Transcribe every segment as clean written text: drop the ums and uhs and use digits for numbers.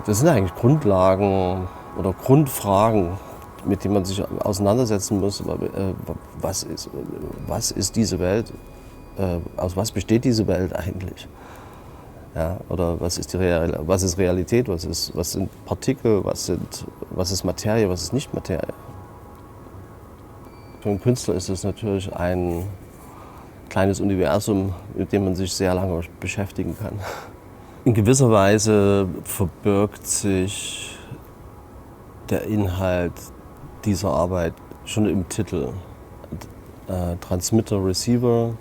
Das sind eigentlich Grundlagen oder Grundfragen, mit denen man sich auseinandersetzen muss. Was ist diese Welt? Aus was besteht diese Welt eigentlich? Ja, oder was ist Realität? Was sind Partikel? Was ist Materie? Was ist nicht Materie? Für einen Künstler ist es natürlich ein kleines Universum, mit dem man sich sehr lange beschäftigen kann. In gewisser Weise verbirgt sich der Inhalt dieser Arbeit schon im Titel. Transmitter, Receiver,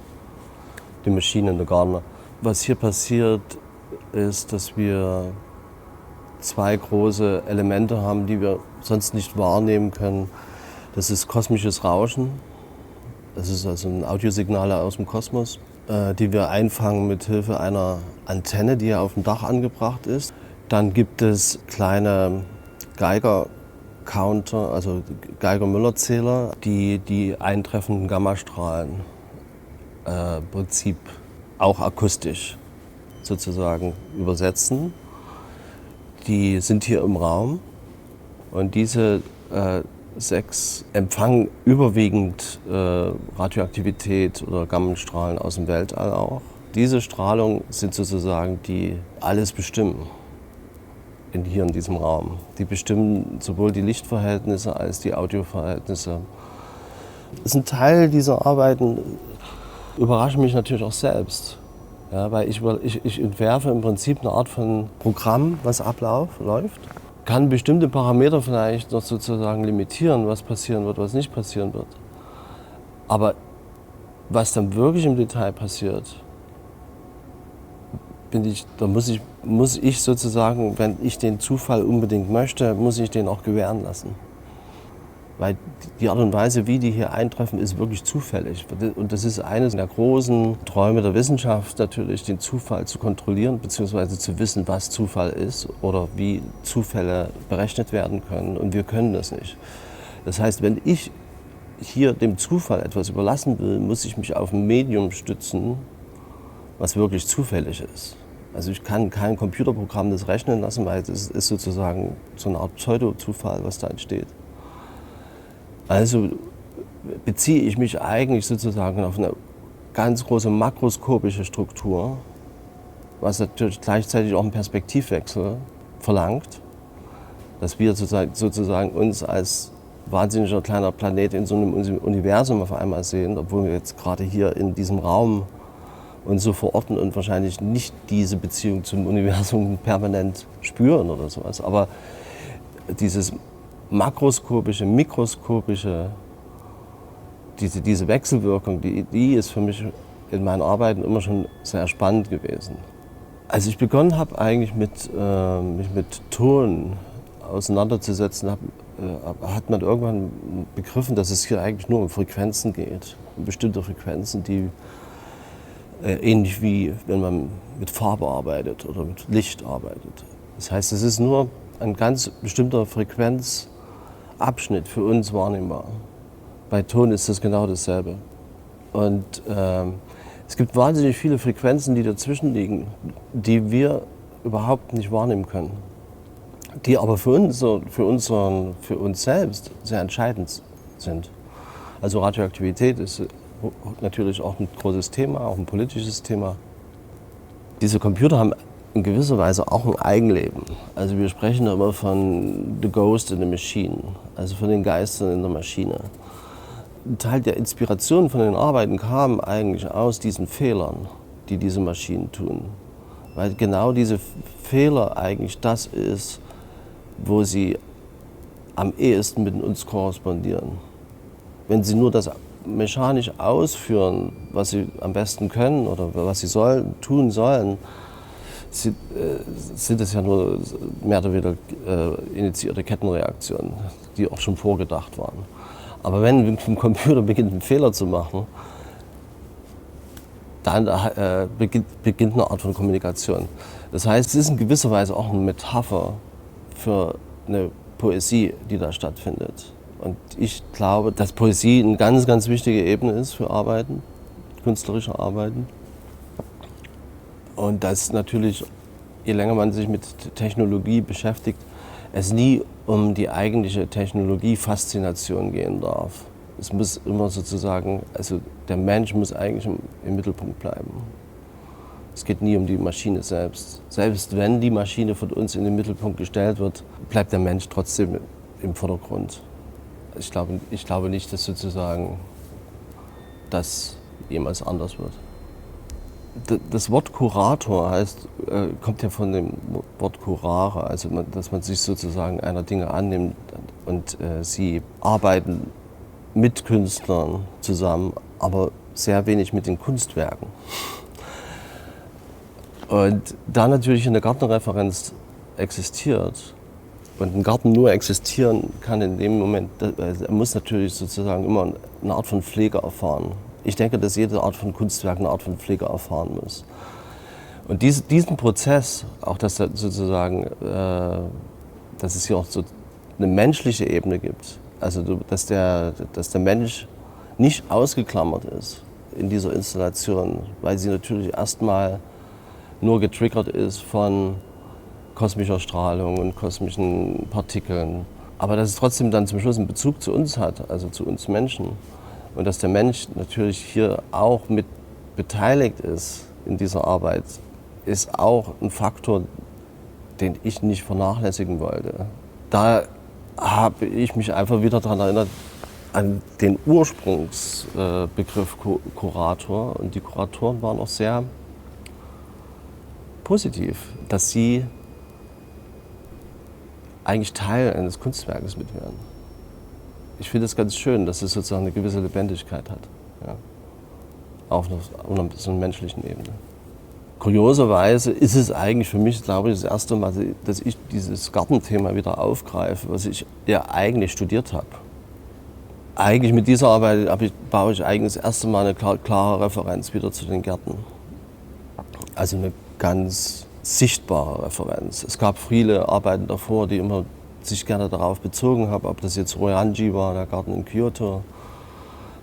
die Machine and the Gardener. Was hier passiert, ist, dass wir zwei große Elemente haben, die wir sonst nicht wahrnehmen können. Das ist kosmisches Rauschen. Das ist also ein Audiosignale aus dem Kosmos, die wir einfangen mit Hilfe einer Antenne, die ja auf dem Dach angebracht ist. Dann gibt es kleine Geiger-Counter, also Geiger-Müller-Zähler, die die eintreffenden Gammastrahlen im Prinzip auch akustisch sozusagen übersetzen. Die sind hier im Raum und diese 6 empfangen überwiegend Radioaktivität oder Gammastrahlen aus dem Weltall auch. Diese Strahlung sind sozusagen die alles bestimmen hier in diesem Raum. Die bestimmen sowohl die Lichtverhältnisse als die Audioverhältnisse. Das ist ein Teil dieser Arbeiten, überrascht mich natürlich auch selbst. Ja, weil ich entwerfe im Prinzip eine Art von Programm, was läuft. Kann bestimmte Parameter vielleicht noch sozusagen limitieren, was passieren wird, was nicht passieren wird. Aber was dann wirklich im Detail passiert, da muss ich sozusagen, wenn ich den Zufall unbedingt möchte, muss ich den auch gewähren lassen. Weil die Art und Weise, wie die hier eintreffen, ist wirklich zufällig. Und das ist eines der großen Träume der Wissenschaft natürlich, den Zufall zu kontrollieren, beziehungsweise zu wissen, was Zufall ist oder wie Zufälle berechnet werden können. Und wir können das nicht. Das heißt, wenn ich hier dem Zufall etwas überlassen will, muss ich mich auf ein Medium stützen, was wirklich zufällig ist. Also ich kann kein Computerprogramm das rechnen lassen, weil es ist sozusagen so eine Art Pseudo-Zufall, was da entsteht. Also beziehe ich mich eigentlich sozusagen auf eine ganz große makroskopische Struktur, was natürlich gleichzeitig auch einen Perspektivwechsel verlangt, dass wir sozusagen uns als wahnsinniger kleiner Planet in so einem Universum auf einmal sehen, obwohl wir jetzt gerade hier in diesem Raum uns so verorten und wahrscheinlich nicht diese Beziehung zum Universum permanent spüren oder sowas. Aber dieses makroskopische, mikroskopische, diese Wechselwirkung, die ist für mich in meinen Arbeiten immer schon sehr spannend gewesen. Als ich begonnen habe, eigentlich mich mit Ton auseinanderzusetzen, hat man irgendwann begriffen, dass es hier eigentlich nur um Frequenzen geht. Um bestimmte Frequenzen, die ähnlich wie wenn man mit Farbe arbeitet oder mit Licht arbeitet. Das heißt, es ist nur ein ganz bestimmter Frequenzabschnitt für uns wahrnehmbar. Bei Ton ist das genau dasselbe. Und es gibt wahnsinnig viele Frequenzen, die dazwischen liegen, die wir überhaupt nicht wahrnehmen können. Die aber für uns selbst sehr entscheidend sind. Also Radioaktivität ist natürlich auch ein großes Thema, auch ein politisches Thema. Diese Computer haben in gewisser Weise auch ein Eigenleben. Also wir sprechen immer von the ghost in the machine, also von den Geistern in der Maschine. Ein Teil der Inspiration von den Arbeiten kam eigentlich aus diesen Fehlern, die diese Maschinen tun. Weil genau diese Fehler eigentlich das ist, wo sie am ehesten mit uns korrespondieren. Wenn sie nur das mechanisch ausführen, was sie am besten können oder was sie tun sollen, sind es ja nur mehr oder weniger initiierte Kettenreaktionen, die auch schon vorgedacht waren. Aber wenn ein Computer beginnt, einen Fehler zu machen, dann beginnt eine Art von Kommunikation. Das heißt, es ist in gewisser Weise auch eine Metapher für eine Poesie, die da stattfindet. Und ich glaube, dass Poesie eine ganz, ganz wichtige Ebene ist für Arbeiten, künstlerische Arbeiten. Und dass natürlich je länger man sich mit Technologie beschäftigt, es nie um die eigentliche Technologiefaszination gehen darf. Es muss immer sozusagen, also der Mensch muss eigentlich im Mittelpunkt bleiben. Es geht nie um die Maschine selbst. Selbst wenn die Maschine von uns in den Mittelpunkt gestellt wird, bleibt der Mensch trotzdem im Vordergrund. Ich glaube nicht, dass sozusagen das jemals anders wird. Das Wort Kurator kommt ja von dem Wort curare, also dass man sich sozusagen einer Dinge annimmt und sie arbeiten mit Künstlern zusammen, aber sehr wenig mit den Kunstwerken. Und da natürlich eine Gartenreferenz existiert und ein Garten nur existieren kann in dem Moment, er muss natürlich sozusagen immer eine Art von Pflege erfahren. Ich denke, dass jede Art von Kunstwerk eine Art von Pflege erfahren muss. Und diesen Prozess, auch dass sozusagen, dass es hier auch so eine menschliche Ebene gibt, also dass der Mensch nicht ausgeklammert ist in dieser Installation, weil sie natürlich erstmal nur getriggert ist von kosmischer Strahlung und kosmischen Partikeln. Aber dass es trotzdem dann zum Schluss einen Bezug zu uns hat, also zu uns Menschen. Und dass der Mensch natürlich hier auch mit beteiligt ist in dieser Arbeit, ist auch ein Faktor, den ich nicht vernachlässigen wollte. Da habe ich mich einfach wieder daran erinnert, an den Ursprungsbegriff Kurator. Und die Kuratoren waren auch sehr positiv, dass sie eigentlich Teil eines Kunstwerkes mit werden. Ich finde es ganz schön, dass es sozusagen eine gewisse Lebendigkeit hat, ja. Auf einer so einer menschlichen Ebene. Kurioserweise ist es eigentlich für mich, glaube ich, das erste Mal, dass ich dieses Gartenthema wieder aufgreife, was ich ja eigentlich studiert habe. Eigentlich mit dieser Arbeit baue ich eigentlich das erste Mal eine klare Referenz wieder zu den Gärten. Also eine ganz sichtbare Referenz. Es gab viele Arbeiten davor, die immer sich gerne darauf bezogen haben, ob das jetzt Ryoanji war, der Garten in Kyoto,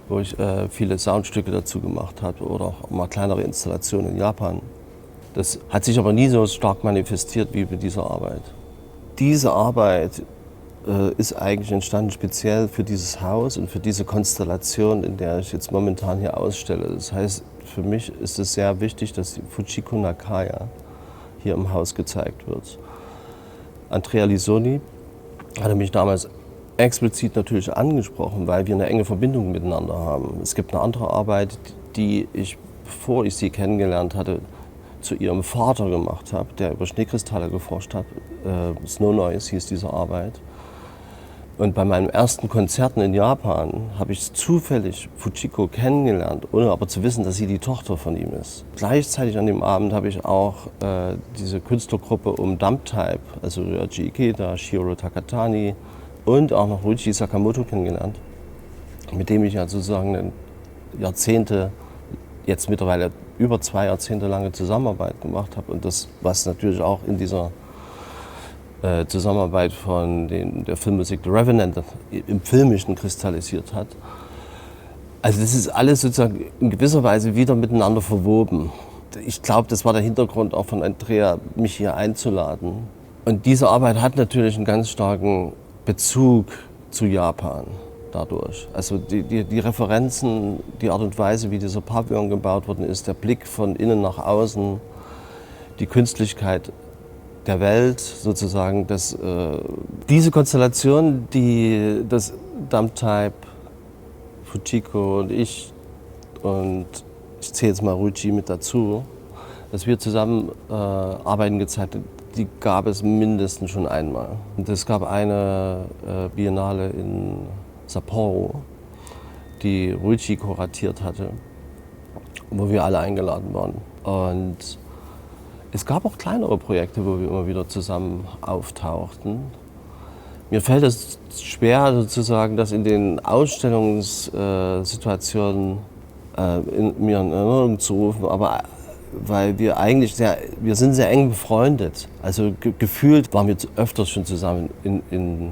wo ich viele Soundstücke dazu gemacht habe, oder auch mal kleinere Installationen in Japan. Das hat sich aber nie so stark manifestiert wie bei dieser Arbeit. Diese Arbeit ist eigentlich entstanden speziell für dieses Haus und für diese Konstellation, in der ich jetzt momentan hier ausstelle. Das heißt, für mich ist es sehr wichtig, dass die Fujiko Nakaya hier im Haus gezeigt wird. Andrea Lisoni hatte mich damals explizit natürlich angesprochen, weil wir eine enge Verbindung miteinander haben. Es gibt eine andere Arbeit, die ich, bevor ich sie kennengelernt hatte, zu ihrem Vater gemacht habe, der über Schneekristalle geforscht hat. Snow Noise hieß diese Arbeit. Und bei meinen ersten Konzerten in Japan habe ich zufällig Fujiko kennengelernt, ohne aber zu wissen, dass sie die Tochter von ihm ist. Gleichzeitig an dem Abend habe ich auch diese Künstlergruppe um Dump-Type, also Ryoji Ikeda, Shioro Takatani und auch noch Ruichi Sakamoto kennengelernt, mit dem ich ja sozusagen Jahrzehnte, jetzt mittlerweile über 2 Jahrzehnte lange Zusammenarbeit gemacht habe. Und das, was natürlich auch in dieser Zusammenarbeit von der Filmmusik The Revenant im Filmischen kristallisiert hat. Also das ist alles sozusagen in gewisser Weise wieder miteinander verwoben. Ich glaube, das war der Hintergrund auch von Andrea, mich hier einzuladen. Und diese Arbeit hat natürlich einen ganz starken Bezug zu Japan dadurch. Also die Referenzen, die Art und Weise, wie dieser Pavillon gebaut worden ist, der Blick von innen nach außen, die Künstlichkeit der Welt sozusagen, dass diese Konstellation, die das Dump-Type, Fujiko und ich zähle jetzt mal Ruichi mit dazu, dass wir zusammen Arbeiten gezeigt haben, die gab es mindestens schon einmal. Und es gab eine Biennale in Sapporo, die Ruichi kuratiert hatte, wo wir alle eingeladen waren. Und es gab auch kleinere Projekte, wo wir immer wieder zusammen auftauchten. Mir fällt es schwer, sozusagen, das in den Ausstellungssituationen mir in Erinnerung zu rufen, aber weil wir sind sehr eng befreundet. Also gefühlt waren wir öfters schon zusammen in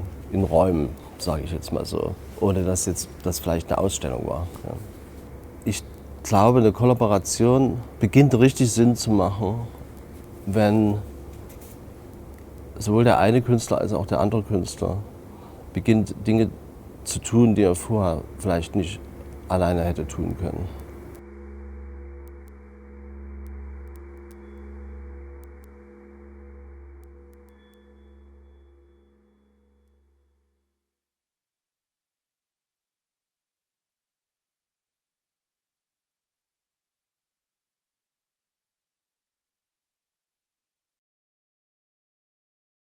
Räumen, sage ich jetzt mal so, ohne dass jetzt das vielleicht eine Ausstellung war. Ja. Ich glaube, eine Kollaboration beginnt richtig Sinn zu machen, wenn sowohl der eine Künstler als auch der andere Künstler beginnt Dinge zu tun, die er vorher vielleicht nicht alleine hätte tun können.